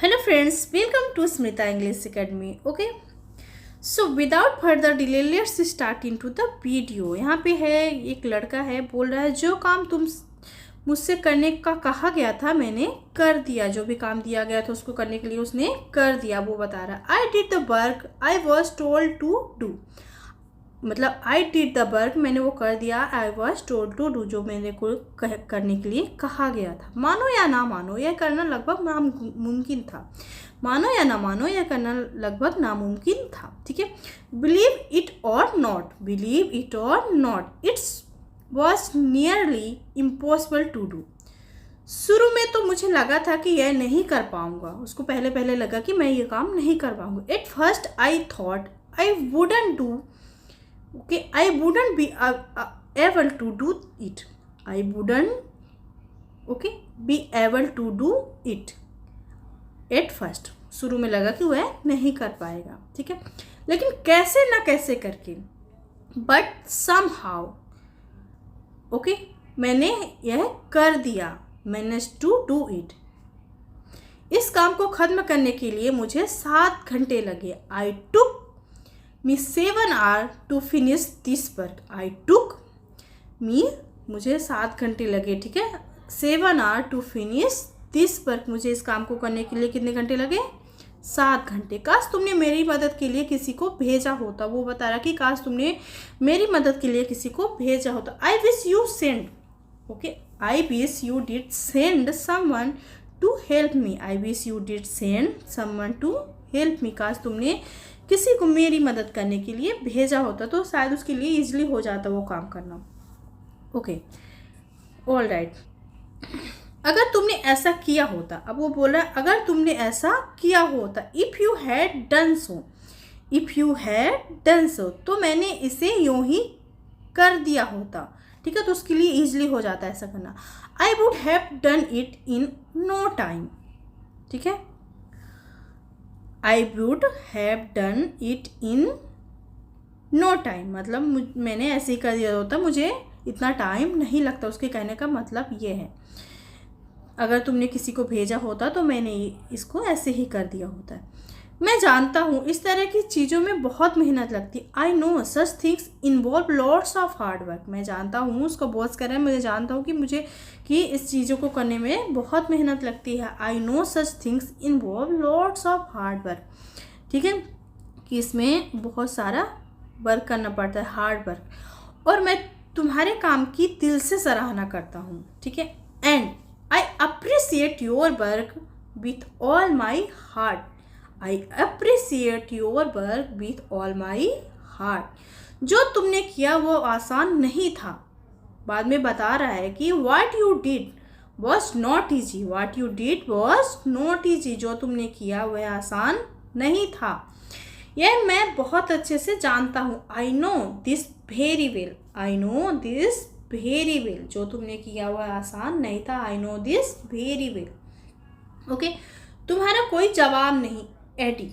Hello friends, welcome to Smrita English Academy. Okay, so without further delay, let's start into the video. यहाँ पे है एक लड़का है, बोल रहा है जो काम तुम मुझसे करने का कहा गया था मैंने कर दिया। जो भी काम दिया गया था उसको करने के लिए उसने कर दिया, वो बता रहा है। I did the work I was told to do, मतलब आई डिड द वर्क मैंने वो कर दिया, I was told to do जो मेरे को करने के लिए कहा गया था। मानो या ना मानो यह करना लगभग नामुमकिन था। मानो या ना मानो यह करना लगभग नामुमकिन था। ठीक है, believe it or not, believe it or not, it's was nearly impossible to do. शुरू में तो मुझे लगा था कि यह नहीं कर पाऊंगा, उसको पहले लगा कि मैं ये काम नहीं कर पाऊंगा। At first I thought I wouldn't do, okay, I wouldn't be able to do it. I wouldn't be able to do it at first. शुरू में लगा कि वह नहीं कर पाएगा। ठीक है, लेकिन कैसे ना कैसे करके, बट somehow मैंने यह कर दिया, managed to do it. इस काम को खत्म करने के लिए मुझे 7 घंटे लगे। I took me 7 hours to finish this work. I took me, मुझे 7 घंटे लगे। ठीक है, 7 hours to finish this work, मुझे इस काम को करने के लिए कितने घंटे लगे? 7 घंटे। काश तुमने मेरी मदद के लिए किसी को भेजा होता, वो बता रहा कि काश तुमने मेरी मदद के लिए किसी को भेजा होता। I wish you send, I wish you did send someone to help me, I wish you did send someone to help me, काश तुमने किसी को मेरी मदद करने के लिए भेजा होता तो शायद उसके लिए इजीली हो जाता वो काम करना। Okay, all right. अगर तुमने ऐसा किया होता, अब वो बोल रहा है अगर तुमने ऐसा किया होता, if you had done so, if you had done so, तो मैंने इसे यूं ही कर दिया होता। ठीक है, तो उसके लिए इजीली हो जाता है ऐसा करना। I would have done it in no time. ठीक है, I would have done it in no time, मतलब मैंने ऐसे ही कर दिया होता, मुझे इतना टाइम नहीं लगता। उसके कहने का मतलब ये है, अगर तुमने किसी को भेजा होता तो मैंने इसको ऐसे ही कर दिया होता है। मैं जानता हूँ इस तरह की चीज़ों में बहुत मेहनत लगती है। I know such things involve lots of hard work, मैं जानता हूँ, उसको बॉस कर रहा है, मुझे जानता हूँ कि इस चीज़ों को करने में बहुत मेहनत लगती है। I know such things involve lots of hard work, ठीक है, कि इसमें बहुत सारा वर्क करना पड़ता है, हार्ड वर्क, और मैं तुम्हारे काम की दिल से सराहना करता हूँ। ठीक है, and I appreciate your work with all my heart, I appreciate your work with all my heart. जो तुमने किया वो आसान नहीं था। बाद में बता रहा है कि what you did was not easy, what you did was not easy, जो तुमने किया वह आसान नहीं था। यह मैं बहुत अच्छे से जानता हूँ। I know this very well, I know this very well, जो तुमने किया वह आसान नहीं था। I know this very well. Okay, तुम्हारा कोई जवाब नहीं, Eddie.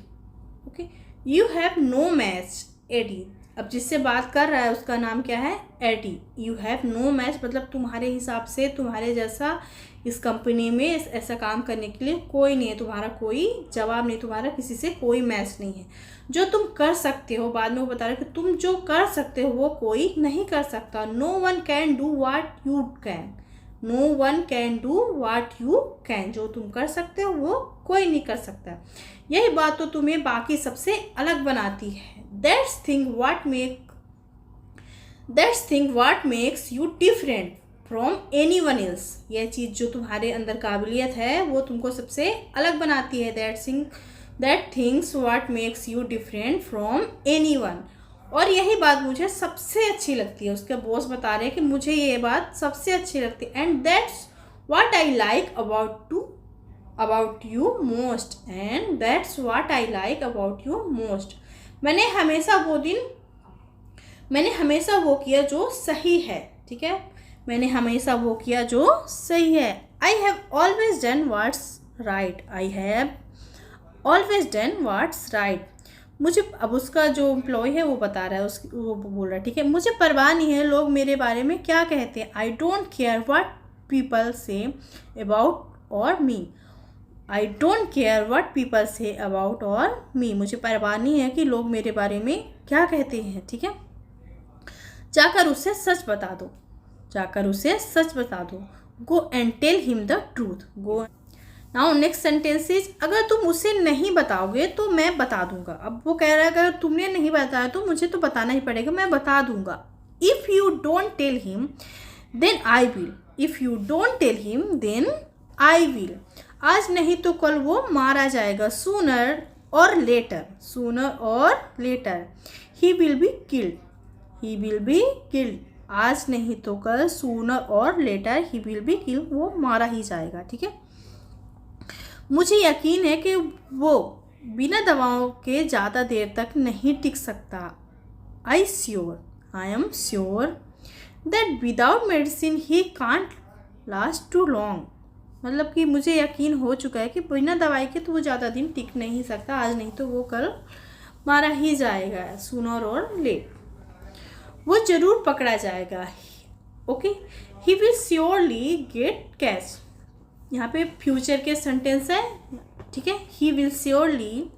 Okay, you have no match, Eddie. अब जिससे बात कर रहा है उसका नाम क्या है? Eddie. You have no match मतलब तुम्हारे हिसाब से तुम्हारे जैसा इस कंपनी में ऐसा काम करने के लिए कोई नहीं है, तुम्हारा कोई जवाब नहीं, तुम्हारा किसी से कोई मैच नहीं है। जो तुम कर सकते हो, बाद में वो बता रहा है कि तुम जो कर सकते हो वो कोई नहीं कर सकता। No one can do what you can, no one can do what you can, जो तुम कर सकते हो वो कोई नहीं कर सकता। यही बात तो तुम्हें बाकी सबसे अलग बनाती है। That's thing what makes you different from anyone else, यह चीज़ जो तुम्हारे अंदर काबिलियत है वो तुमको सबसे अलग बनाती है। That things what makes you different from anyone, और यही बात मुझे सबसे अच्छी लगती है। उसके बॉस बता रहे हैं कि मुझे ये बात सबसे अच्छी लगती है। And that's what I like about you most, and that's what I like about you most. मैंने हमेशा वो किया जो सही है। ठीक है, मैंने हमेशा वो किया जो सही है। I have always done what's right, I have always done what's right. मुझे, अब उसका जो एम्प्लॉय है वो बता रहा है, वो बोल रहा है, ठीक है, मुझे परवाह नहीं है लोग मेरे बारे में क्या कहते हैं। I don't care what people say about और me, I don't care what people say about और मी, मुझे परवाह नहीं है कि लोग मेरे बारे में क्या कहते हैं, ठीक है। जाकर उसे सच बता दो, जाकर उसे सच बता दो। Go and tell him the truth. Go. Now next sentence is, अगर तुम उसे नहीं बताओगे तो मैं बता दूंगा। अब वो कह रहा है अगर तुमने नहीं बताया तो मुझे तो बताना ही पड़ेगा, मैं बता दूंगा। If you don't tell him then I will, if you don't tell him then I will. आज नहीं तो कल वो मारा जाएगा। Sooner or later, sooner or later. He will be killed, he will be killed. आज नहीं तो कल, sooner or later, he will be killed, वो मारा ही जाएगा, ठीक है। मुझे यकीन है कि वो बिना दवाओं के ज़्यादा देर तक नहीं टिक सकता। I am sure that without medicine he can't last too long. मतलब कि मुझे यकीन हो चुका है कि बिना दवाई के तो वो ज़्यादा दिन टिक नहीं सकता, आज नहीं तो वो कल मारा ही जाएगा, सूनर और लेट। वो ज़रूर पकड़ा जाएगा। Okay, he will surely gate catch. यहाँ पे फ्यूचर के सेंटेंस है, ठीक है। He will surely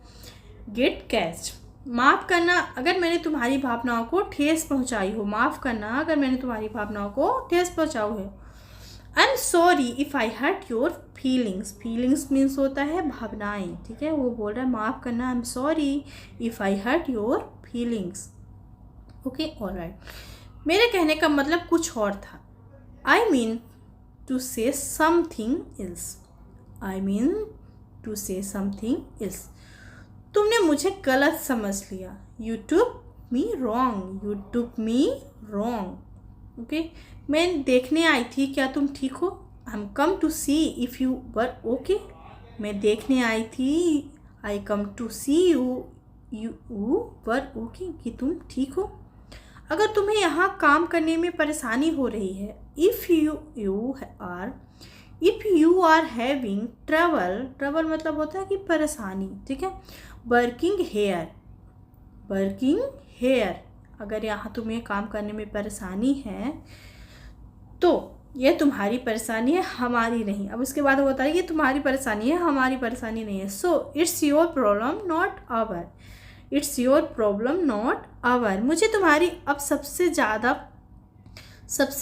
gate catch. माफ़ करना अगर मैंने तुम्हारी भावनाओं को ठेस पहुँचाई हो, माफ़ करना अगर मैंने तुम्हारी भावनाओं को ठेस पहुँचाई हो। I am sorry if I hurt your feelings. Feelings means होता है भावनाएं, ठीक है। वो बोल रहा है माफ़ करना, I am sorry if I hurt your feelings. Okay, alright. मेरे कहने का मतलब कुछ और था। I mean to say something else, I mean to say something else. तुमने मुझे गलत समझ लिया। You took me wrong, you took me wrong. Okay, मैं देखने आई थी, क्या तुम ठीक हो। I am come to see if you were okay. मैं देखने आई थी, I come to see you, you were okay, कि तुम ठीक हो। अगर तुम्हें यहाँ काम करने में परेशानी हो रही है, if you are having trouble, trouble मतलब होता है कि परेशानी, ठीक है। वर्किंग हेयर, अगर यहाँ तुम्हें काम करने में परेशानी है तो ये तुम्हारी परेशानी है, हमारी नहीं। अब उसके बाद होता है कि तुम्हारी परेशानी है, हमारी परेशानी नहीं है। So it's your problem not our, it's your problem not our. मुझे तुम्हारी अब सबसे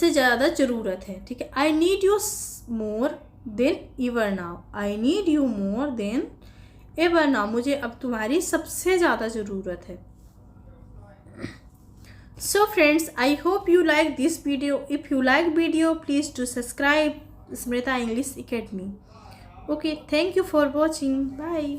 ज़्यादा ज़रूरत है, ठीक है। I need you more than ever now, I need you more than ever now. मुझे अब तुम्हारी सबसे ज़्यादा ज़रूरत है। So friends, I hope you like this video. If you like video, please do subscribe Smrita English Academy. Okay, thank you for watching. Bye.